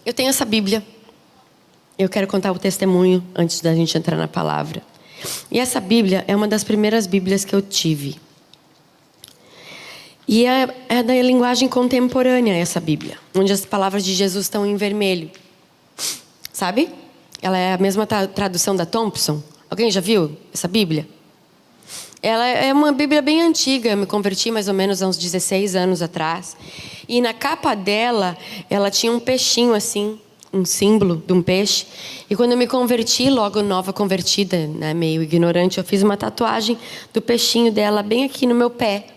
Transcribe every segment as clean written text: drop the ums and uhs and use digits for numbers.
Eu tenho essa Bíblia. Eu quero contar o testemunho antes da gente entrar na palavra. E essa Bíblia é uma das primeiras Bíblias que eu tive. E é da linguagem contemporânea essa Bíblia, onde as palavras de Jesus estão em vermelho. Sabe? Ela é a mesma tradução da Thompson. Alguém já viu essa Bíblia? Ela é uma Bíblia bem antiga. Eu me converti mais ou menos há uns 16 anos atrás. E na capa dela, ela tinha um peixinho assim, um símbolo de um peixe. E quando eu me converti, logo nova convertida, né, meio ignorante, eu fiz uma tatuagem do peixinho dela bem aqui no meu pé.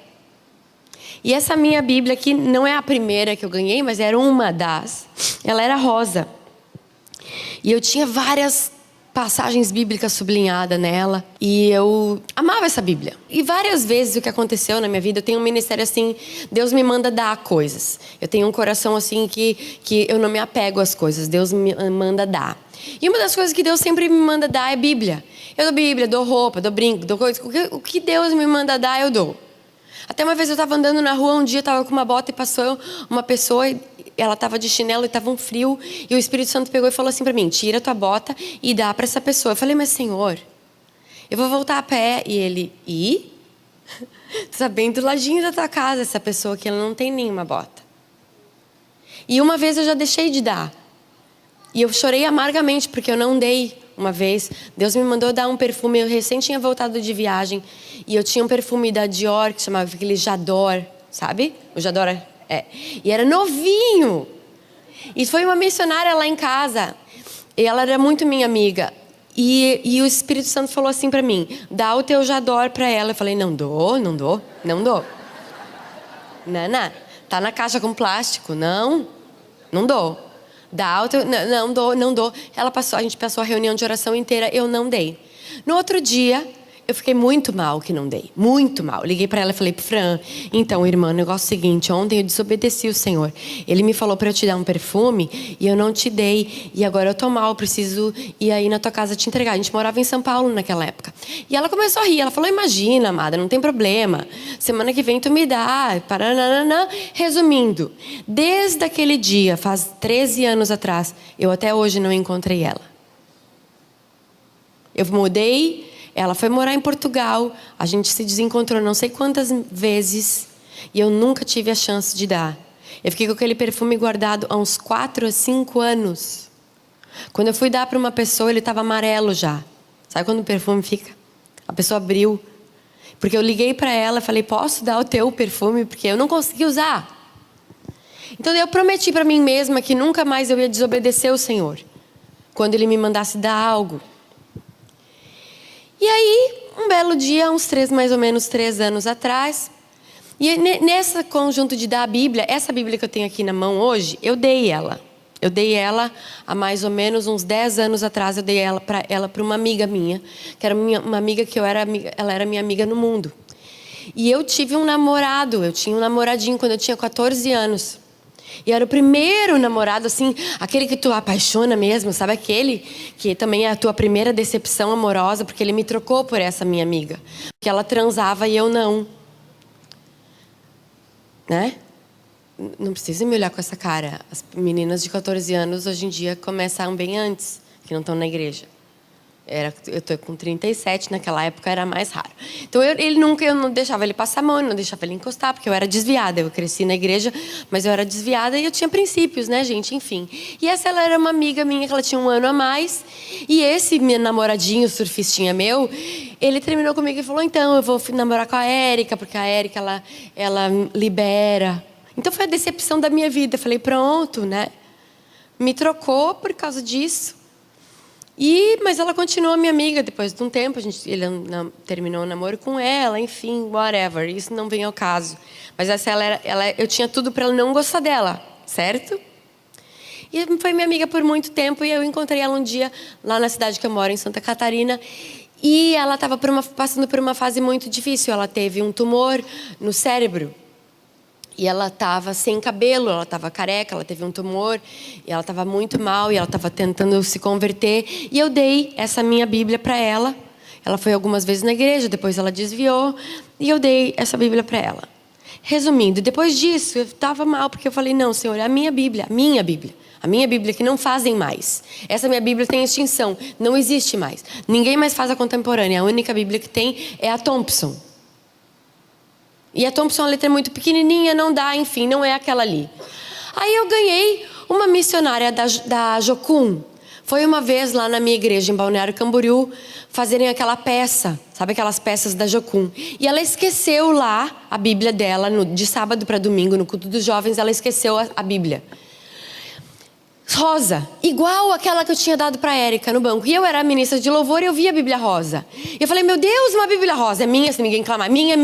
E essa minha Bíblia aqui não é a primeira que eu ganhei, mas era uma das. Ela era rosa. E eu tinha várias passagens bíblicas sublinhadas nela. E eu amava essa Bíblia. E várias vezes o que aconteceu na minha vida, eu tenho um ministério assim, Deus me manda dar coisas. Eu tenho um coração assim que eu não me apego às coisas, Deus me manda dar. E uma das coisas que Deus sempre me manda dar é Bíblia. Eu dou Bíblia, dou roupa, dou brinco, dou coisa. O que Deus me manda dar, eu dou. Até uma vez eu estava andando na rua, um dia eu estava com uma bota e passou uma pessoa, ela estava de chinelo e estava um frio, e o Espírito Santo pegou e falou assim para mim: tira a tua bota e dá para essa pessoa. Eu falei: mas Senhor, eu vou voltar a pé. E ele: e? Está bem do ladinho da tua casa essa pessoa que ela não tem nenhuma bota. E uma vez eu já deixei de dar. E eu chorei amargamente porque eu não dei. Uma vez, Deus me mandou dar um perfume. Eu recém tinha voltado de viagem. E eu tinha um perfume da Dior, que chamava aquele J'adore, sabe? O J'adore é. E era novinho. E foi uma missionária lá em casa. E ela era muito minha amiga. E o Espírito Santo falou assim pra mim: dá o teu J'adore pra ela. Eu falei: não dou. Não, tá na caixa com plástico. Não dou. Dá o teu... Não dou. A gente passou a reunião de oração inteira, eu não dei. No outro dia, eu fiquei muito mal que não dei. Muito mal. Liguei para ela e falei: Fran, então, irmã, o negócio é o seguinte: ontem eu desobedeci o Senhor. Ele me falou para eu te dar um perfume e eu não te dei. E agora eu tô mal, preciso ir aí na tua casa te entregar. A gente morava em São Paulo naquela época. E ela começou a rir. Ela falou: imagina, amada, não tem problema. Semana que vem tu me dá. Paranana. Resumindo, desde aquele dia, faz 13 anos atrás, eu até hoje não encontrei ela. Eu mudei. Ela foi morar em Portugal, a gente se desencontrou não sei quantas vezes e eu nunca tive a chance de dar. Eu fiquei com aquele perfume guardado há uns 4 a 5 anos. Quando eu fui dar para uma pessoa, ele estava amarelo já. Sabe quando o perfume fica? A pessoa abriu. Porque eu liguei para ela e falei: posso dar o teu perfume? Porque eu não consegui usar. Então eu prometi para mim mesma que nunca mais eu ia desobedecer o Senhor quando Ele me mandasse dar algo. E aí, um belo dia, mais ou menos 3 anos atrás, e nesse conjunto de dar a Bíblia, essa Bíblia que eu tenho aqui na mão hoje, eu dei ela. Eu dei ela há mais ou menos uns 10 anos atrás, eu dei ela para uma amiga minha, que era uma amiga que ela era minha amiga no mundo. E eu tive um namorado, eu tinha um namoradinho quando eu tinha 14 anos. E era o primeiro namorado, assim, aquele que tu apaixona mesmo, sabe? Aquele que também é a tua primeira decepção amorosa, porque ele me trocou por essa minha amiga. Porque ela transava e eu não. Né? Não precisa me olhar com essa cara. As meninas de 14 anos, hoje em dia, começam bem antes, que não estão na igreja. Eu estou com 37, naquela época era mais raro. Então eu não deixava ele passar a mão, eu não deixava ele encostar, porque eu era desviada. Eu cresci na igreja, mas eu era desviada e eu tinha princípios, né, gente? Enfim. E ela era uma amiga minha, que ela tinha 1 ano a mais. E esse meu namoradinho, surfistinha meu, ele terminou comigo e falou: então, eu vou namorar com a Érica, porque a Érica, ela libera. Então foi a decepção da minha vida. Eu falei: pronto, né? Me trocou por causa disso. Mas ela continuou minha amiga depois de um tempo. Ele terminou o namoro com ela, enfim, whatever. Isso não vem ao caso. Mas eu tinha tudo para ela não gostar dela, certo? E foi minha amiga por muito tempo. E eu encontrei ela um dia lá na cidade que eu moro, em Santa Catarina. E ela estava passando por uma fase muito difícil. Ela teve um tumor no cérebro. E ela estava sem cabelo, ela estava careca, ela teve um tumor, e ela estava muito mal, e ela estava tentando se converter. E eu dei essa minha Bíblia para ela. Ela foi algumas vezes na igreja, depois ela desviou, e eu dei essa Bíblia para ela. Resumindo, depois disso, eu estava mal, porque eu falei: não, Senhor, é a minha Bíblia, A minha Bíblia que não fazem mais. Essa minha Bíblia tem extinção, não existe mais. Ninguém mais faz a contemporânea. A única Bíblia que tem é a Thompson. E a Thompson, a letra é muito pequenininha, não dá, enfim, não é aquela ali. Aí eu ganhei uma missionária da Jocum. Foi uma vez lá na minha igreja, em Balneário Camboriú, fazerem aquela peça, sabe aquelas peças da Jocum. E ela esqueceu lá a Bíblia dela, de sábado para domingo, no culto dos jovens, ela esqueceu a Bíblia. Rosa, igual aquela que eu tinha dado para a Érica no banco. E eu era ministra de louvor e eu vi a Bíblia rosa. E eu falei, meu Deus, uma Bíblia rosa. É minha, se ninguém clamar. Minha.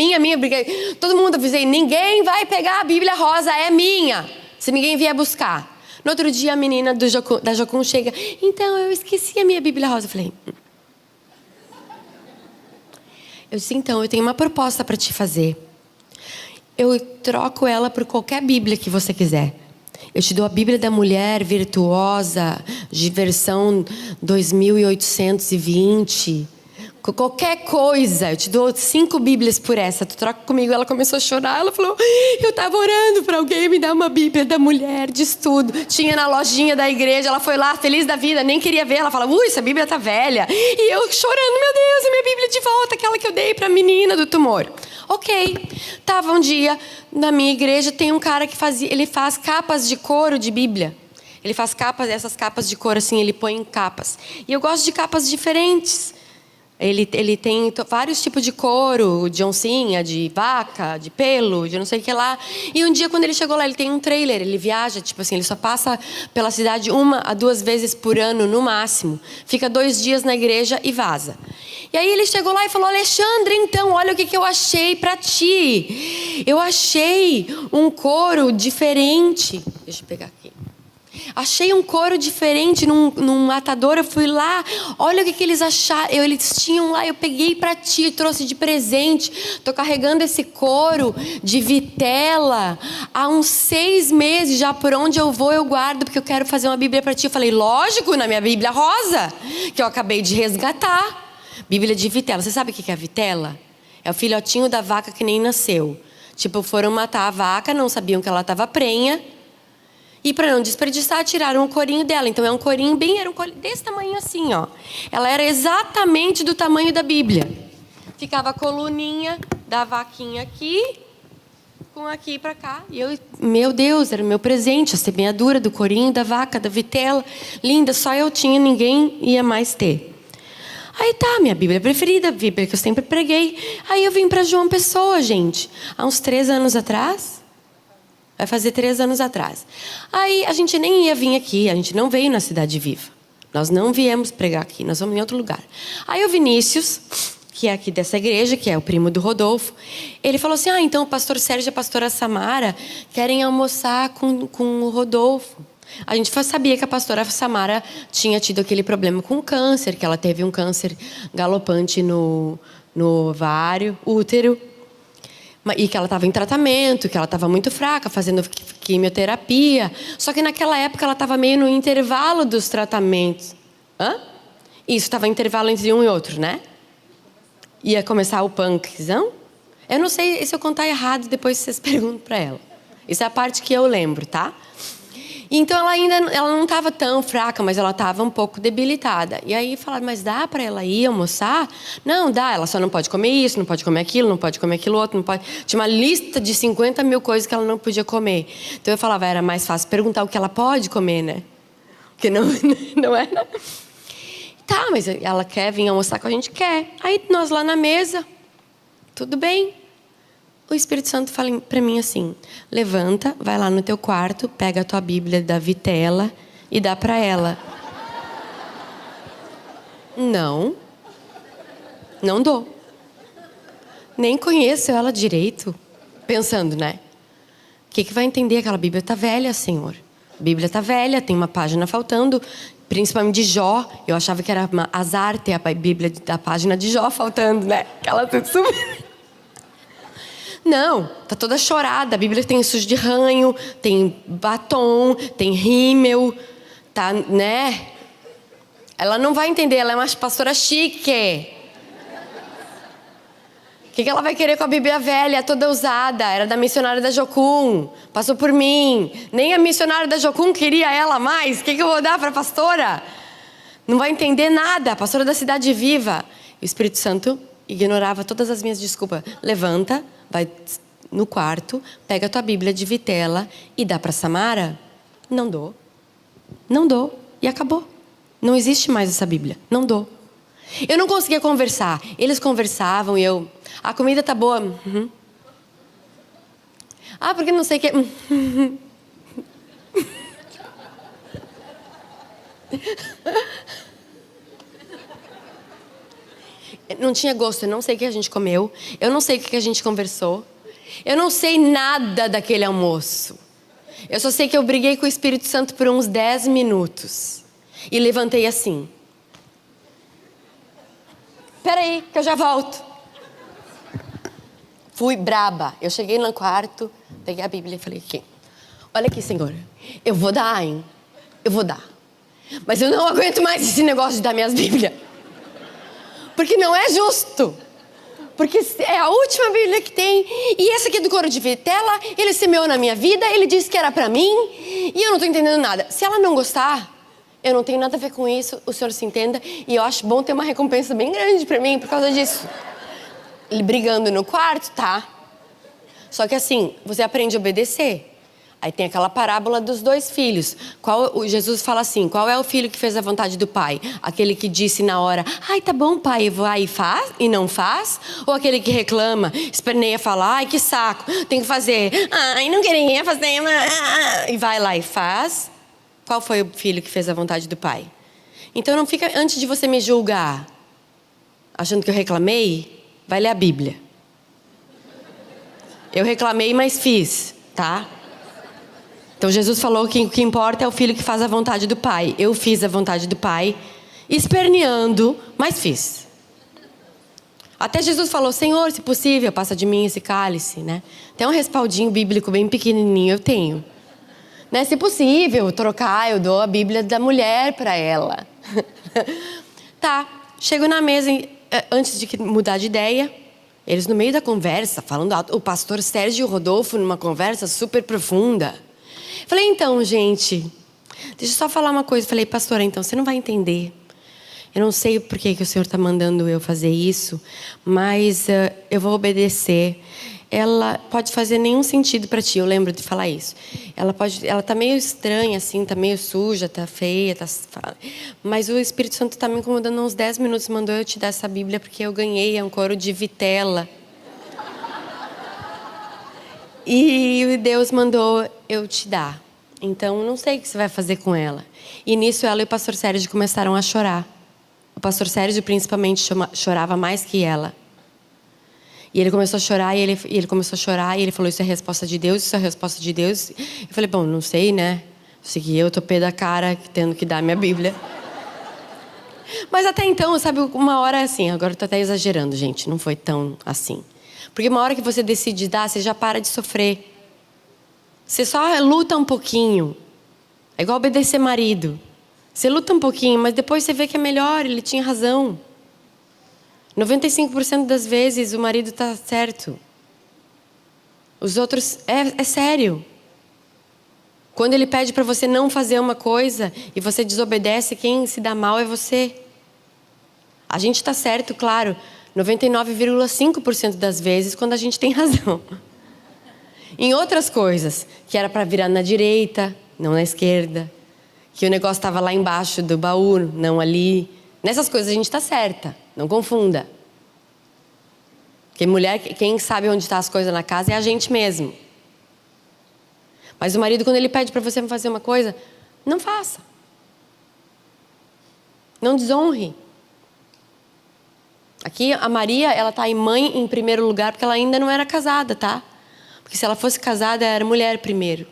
Todo mundo avisei, ninguém vai pegar a Bíblia rosa, é minha. Se ninguém vier buscar. No outro dia, a menina da Jocum chega, então, eu esqueci a minha Bíblia rosa. Eu falei, Eu disse, então, eu tenho uma proposta para te fazer. Eu troco ela por qualquer Bíblia que você quiser. Eu te dou a Bíblia da Mulher Virtuosa, de versão 2820. Qualquer coisa. Eu te dou 5 Bíblias por essa. Tu troca comigo. Ela começou a chorar. Ela falou, eu estava orando para alguém me dar uma Bíblia da Mulher de estudo. Tinha na lojinha da igreja. Ela foi lá, feliz da vida, nem queria ver. Ela fala, essa Bíblia tá velha. E eu chorando, meu Deus, a minha Bíblia de volta, aquela que eu dei para a menina do tumor. Ok. Tava um dia, na minha igreja, tem um cara que ele faz capas de couro de Bíblia. Ele faz essas capas de couro assim, ele põe em capas. E eu gosto de capas diferentes. Ele tem vários tipos de couro, de oncinha, de vaca, de pelo, de não sei o que lá. E um dia, quando ele chegou lá, ele tem um trailer, ele viaja, tipo assim, ele só passa pela cidade 1 a 2 vezes por ano, no máximo. Fica 2 dias na igreja e vaza. E aí ele chegou lá e falou, Alexandre, então, olha o que eu achei pra ti. Eu achei um couro diferente. Deixa eu pegar aqui. Achei um couro diferente num matador. Eu fui lá, olha o que eles acharam. Eles tinham lá, eu peguei para ti, trouxe de presente. Estou carregando esse couro de vitela há uns 6 meses já. Por onde eu vou, eu guardo, porque eu quero fazer uma Bíblia para ti. Eu falei, lógico, na minha Bíblia rosa, que eu acabei de resgatar. Bíblia de vitela. Você sabe o que é a vitela? É o filhotinho da vaca que nem nasceu. Tipo, foram matar a vaca, não sabiam que ela estava prenha. E para não desperdiçar, tiraram o corinho dela. Então é um corinho era um corinho desse tamanho assim, ó. Ela era exatamente do tamanho da Bíblia. Ficava a coluninha da vaquinha aqui, com aqui para cá. E eu, meu Deus, era o meu presente, a semeadura do corinho, da vaca, da vitela. Linda, só eu tinha, ninguém ia mais ter. Aí tá, minha Bíblia preferida, a Bíblia que eu sempre preguei. Aí eu vim para João Pessoa, gente, há uns 3 anos atrás. Vai fazer 3 anos atrás. Aí a gente nem ia vir aqui, a gente não veio na Cidade Viva. Nós não viemos pregar aqui, nós vamos em outro lugar. Aí o Vinícius, que é aqui dessa igreja, que é o primo do Rodolfo, ele falou assim, então o pastor Sérgio e a pastora Samara querem almoçar com o Rodolfo. A gente sabia que a pastora Samara tinha tido aquele problema com o câncer, que ela teve um câncer galopante no ovário, útero. E que ela estava em tratamento, que ela estava muito fraca, fazendo quimioterapia. Só que naquela época ela estava meio no intervalo dos tratamentos. Isso, estava em intervalo entre um e outro, né? Ia começar o punkzão. Eu não sei se eu contar errado, depois vocês perguntam para ela. Isso é a parte que eu lembro, tá? Então ela não estava tão fraca, mas ela estava um pouco debilitada. E aí falaram, mas dá para ela ir almoçar? Não, dá, ela só não pode comer isso, não pode comer aquilo, não pode comer aquilo outro, não pode... Tinha uma lista de 50 mil coisas que ela não podia comer. Então eu falava, era mais fácil perguntar o que ela pode comer, né? Porque não era. Tá, mas ela quer vir almoçar com a gente? Quer. Aí nós lá na mesa, tudo bem. O Espírito Santo fala para mim assim, levanta, vai lá no teu quarto, pega a tua Bíblia da vitela e dá para ela. Não dou. Nem conheço ela direito. Pensando, né? O que vai entender? Aquela Bíblia está velha, Senhor. A Bíblia está velha, tem uma página faltando, principalmente de Jó. Eu achava que era azar ter a Bíblia da página de Jó faltando, né? Aquela tudo sumiu. Não, tá toda chorada. A Bíblia tem sujo de ranho, tem batom, tem rímel, tá, né? Ela não vai entender, ela é uma pastora chique. O que ela vai querer com a Bíblia velha, toda usada? Era da missionária da Jocum, passou por mim. Nem a missionária da Jocum queria ela mais. O que eu vou dar para a pastora? Não vai entender nada, a pastora da Cidade Viva. O Espírito Santo ignorava todas as minhas desculpas. Levanta, vai no quarto, pega a tua Bíblia de vitela e dá para Samara? Não dou. Não dou. E acabou. Não existe mais essa Bíblia. Não dou. Eu não conseguia conversar. Eles conversavam e eu... A comida tá boa. Uhum. Ah, porque não sei o que... Não tinha gosto. Eu não sei o que a gente comeu. Eu não sei o que a gente conversou. Eu não sei nada daquele almoço. Eu só sei que eu briguei com o Espírito Santo por uns 10 minutos. E levantei assim. Peraí, que eu já volto. Fui braba. Eu cheguei no quarto, peguei a Bíblia e falei aqui. Olha aqui, Senhor. Eu vou dar, hein? Eu vou dar. Mas eu não aguento mais esse negócio de dar minhas Bíblias. Porque não é justo. Porque é a última Bíblia que tem. E essa aqui do couro de vitela, ele semeou na minha vida, ele disse que era pra mim. E eu não tô entendendo nada. Se ela não gostar, eu não tenho nada a ver com isso, o senhor se entenda. E eu acho bom ter uma recompensa bem grande pra mim por causa disso. Ele brigando no quarto, tá? Só que assim, você aprende a obedecer. Aí tem aquela parábola dos 2 filhos. Jesus fala assim, qual é o filho que fez a vontade do pai? Aquele que disse na hora, ai, tá bom, pai, vai e faz, e não faz? Ou aquele que reclama, esperneia, fala, ai, que saco, tem que fazer. Ai, não queria fazer, e vai lá e faz. Qual foi o filho que fez a vontade do pai? Então não fica, antes de você me julgar, achando que eu reclamei, vai ler a Bíblia. Eu reclamei, mas fiz, tá? Então Jesus falou que o que importa é o filho que faz a vontade do pai. Eu fiz a vontade do pai, esperneando, mas fiz. Até Jesus falou, Senhor, se possível, passa de mim esse cálice, né? Tem um respaldinho bíblico bem pequenininho, eu tenho. Né? Se possível, trocar, eu dou a Bíblia da mulher para ela. Tá, chego na mesa, antes de mudar de ideia, eles no meio da conversa, falando alto, o pastor Sérgio Rodolfo numa conversa super profunda. Falei, então, gente, deixa eu só falar uma coisa. Falei, pastora, então, você não vai entender. Eu não sei por que o Senhor está mandando eu fazer isso, mas eu vou obedecer. Ela pode fazer nenhum sentido para ti, eu lembro de falar isso. Ela tá meio estranha, assim, tá meio suja, tá feia, mas o Espírito Santo está me incomodando há uns 10 minutos, mandou eu te dar essa Bíblia porque eu ganhei um couro de vitela. E Deus mandou eu te dar. Então, não sei o que você vai fazer com ela. E nisso, ela e o pastor Sérgio começaram a chorar. O pastor Sérgio, principalmente, chorava mais que ela. E ele começou a chorar, e ele começou a chorar, e ele falou, isso é a resposta de Deus, isso é a resposta de Deus. Eu falei, bom, não sei, né? Sei que eu tô pé da cara, tendo que dar minha Bíblia. Mas até então, sabe, uma hora assim, agora eu tô até exagerando, gente, não foi tão assim. Porque uma hora que você decide dar, você já para de sofrer. Você só luta um pouquinho. É igual obedecer marido. Você luta um pouquinho, mas depois você vê que é melhor, ele tinha razão. 95% das vezes o marido está certo. Os outros, é sério. Quando ele pede para você não fazer uma coisa e você desobedece, quem se dá mal é você. A gente está certo, claro, 99,5% das vezes quando a gente tem razão. Em outras coisas, que era para virar na direita, não na esquerda. Que o negócio estava lá embaixo do baú, não ali. Nessas coisas a gente está certa, não confunda. Porque mulher, quem sabe onde estão as coisas na casa é a gente mesmo. Mas o marido, quando ele pede para você fazer uma coisa, não faça. Não desonre. Aqui a Maria, ela está em mãe em primeiro lugar porque ela ainda não era casada, tá? Porque se ela fosse casada, era mulher primeiro.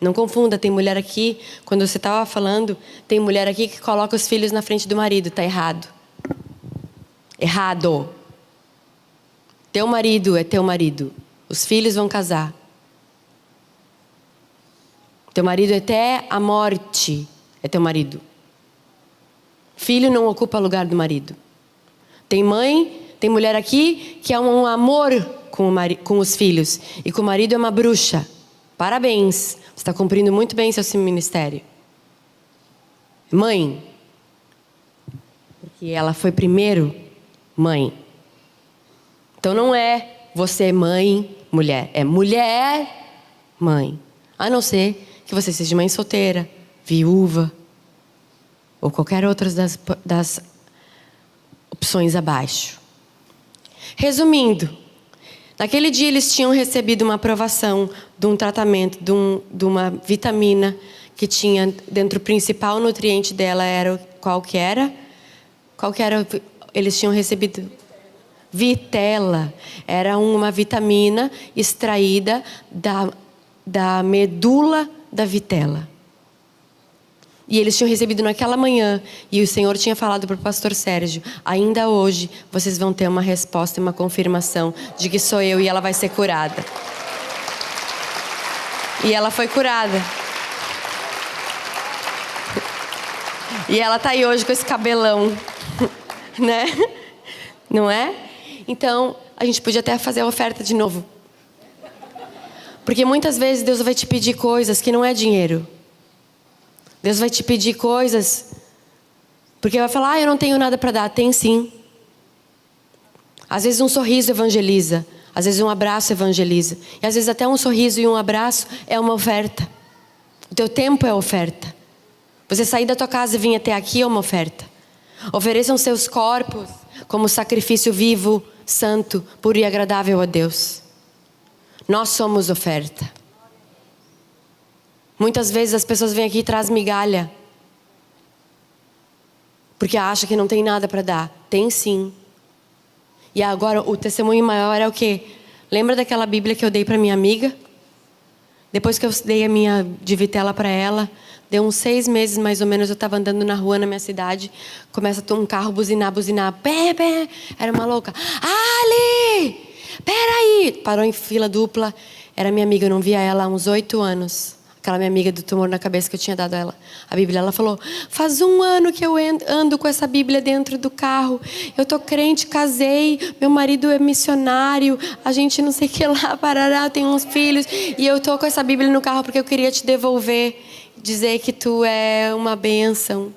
Não confunda, tem mulher aqui, quando você estava falando, tem mulher aqui que coloca os filhos na frente do marido, está errado. Errado. Teu marido é teu marido. Os filhos vão casar. Teu marido até a morte é teu marido. Filho não ocupa lugar do marido. Tem mãe, Tem mulher aqui que é um amor com os filhos. E com o marido é uma bruxa. Parabéns. Você está cumprindo muito bem seu ministério. Mãe. Porque ela foi primeiro mãe. Então não é você mãe, mulher. É mulher, mãe. A não ser que você seja mãe solteira, viúva, ou qualquer outra das opções abaixo. Resumindo, naquele dia eles tinham recebido uma aprovação de um tratamento, de uma vitamina que tinha dentro, o principal nutriente dela era qual que era? Eles tinham recebido vitela. Era uma vitamina extraída da medula da vitela. E eles tinham recebido naquela manhã. E o Senhor tinha falado para o pastor Sérgio: ainda hoje vocês vão ter uma resposta e uma confirmação de que sou eu, e ela vai ser curada. E ela foi curada. E ela está aí hoje com esse cabelão. Né? Não é? Então, a gente podia até fazer a oferta de novo. Porque muitas vezes Deus vai te pedir coisas que não é dinheiro. Deus vai te pedir coisas porque vai falar: eu não tenho nada para dar. Tem sim. Às vezes um sorriso evangeliza. Às vezes um abraço evangeliza. E às vezes até um sorriso e um abraço é uma oferta. O teu tempo é oferta. Você sair da tua casa e vir até aqui é uma oferta. Ofereçam seus corpos como sacrifício vivo, santo, puro e agradável a Deus. Nós somos oferta. Muitas vezes as pessoas vêm aqui e trazem migalha. Porque acham que não tem nada para dar. Tem sim. E agora o testemunho maior é o quê? Lembra daquela Bíblia que eu dei para minha amiga? Depois que eu dei a minha de vitela para ela, deu uns 6 meses mais ou menos, eu estava andando na rua na minha cidade. Começa um carro buzinar. Pé, pé. Era uma louca. Ali! Peraí! Parou em fila dupla. Era minha amiga, eu não via ela há uns 8 anos. Aquela minha amiga do tumor na cabeça que eu tinha dado a ela. A Bíblia, ela falou: faz 1 ano que eu ando com essa Bíblia dentro do carro. Eu tô crente, casei, meu marido é missionário, a gente não sei o que lá, parará, tem uns filhos. E eu tô com essa Bíblia no carro porque eu queria te devolver, dizer que tu é uma bênção.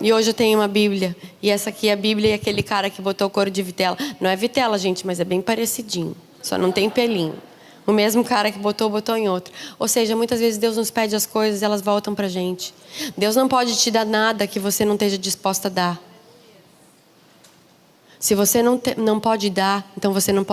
E hoje eu tenho uma Bíblia. E essa aqui é a Bíblia e aquele cara que botou couro de vitela. Não é vitela, gente, mas é bem parecidinho. Só não tem pelinho. O mesmo cara que botou em outro. Ou seja, muitas vezes Deus nos pede as coisas e elas voltam pra gente. Deus não pode te dar nada que você não esteja disposta a dar. Se você não pode dar, então você não pode